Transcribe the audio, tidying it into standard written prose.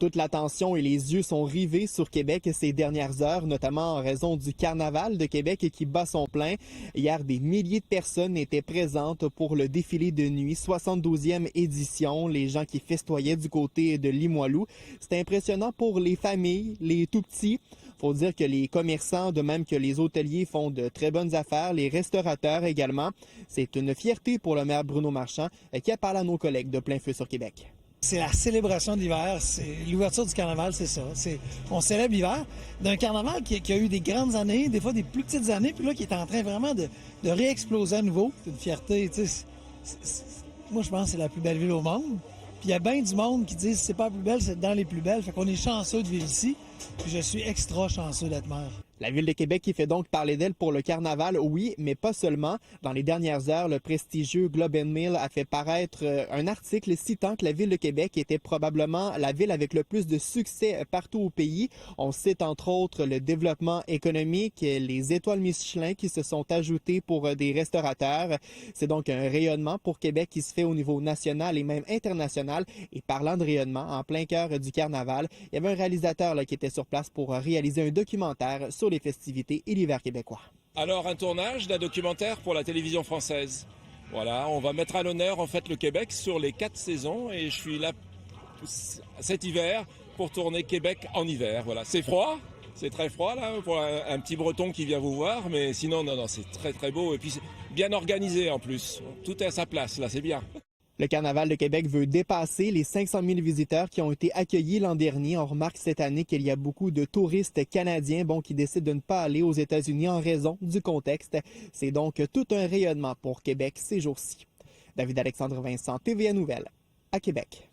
Toute l'attention et les yeux sont rivés sur Québec ces dernières heures, notamment en raison du Carnaval de Québec qui bat son plein. Hier, des milliers de personnes étaient présentes pour le défilé de nuit, 72e édition, les gens qui festoyaient du côté de Limoilou. C'était impressionnant pour les familles, les tout-petits. Faut dire que les commerçants, de même que les hôteliers, font de très bonnes affaires, les restaurateurs également. C'est une fierté pour le maire Bruno Marchand qui a parlé à nos collègues de Plein Feu sur Québec. C'est la célébration de l'hiver, c'est l'ouverture du carnaval, c'est ça. On célèbre l'hiver d'un carnaval qui a eu des grandes années, des fois des plus petites années, puis là qui est en train vraiment de réexploser à nouveau. C'est une fierté, tu sais. Moi, je pense que c'est la plus belle ville au monde. Puis il y a bien du monde qui dit c'est pas la plus belle, c'est dans les plus belles. Fait qu'on est chanceux de vivre ici. Puis je suis extra chanceux d'être maire. La Ville de Québec qui fait donc parler d'elle pour le carnaval, oui, mais pas seulement. Dans les dernières heures, le prestigieux Globe and Mail a fait paraître un article citant que la Ville de Québec était probablement la ville avec le plus de succès partout au pays. On cite entre autres le développement économique, les étoiles Michelin qui se sont ajoutées pour des restaurateurs. C'est donc un rayonnement pour Québec qui se fait au niveau national et même international. Et parlant de rayonnement, en plein cœur du carnaval, il y avait un réalisateur qui était sur place pour réaliser un documentaire sur les festivités et l'hiver québécois. Alors un tournage d'un documentaire pour la télévision française. Voilà, on va mettre à l'honneur en fait le Québec sur les 4 saisons et je suis là cet hiver pour tourner Québec en hiver. Voilà, c'est froid, c'est très froid là pour un petit Breton qui vient vous voir, mais sinon non, c'est très très beau et puis bien organisé en plus. Tout est à sa place là, c'est bien. Le Carnaval de Québec veut dépasser les 500 000 visiteurs qui ont été accueillis l'an dernier. On remarque cette année qu'il y a beaucoup de touristes canadiens qui décident de ne pas aller aux États-Unis en raison du contexte. C'est donc tout un rayonnement pour Québec ces jours-ci. David-Alexandre Vincent, TVA Nouvelles, à Québec.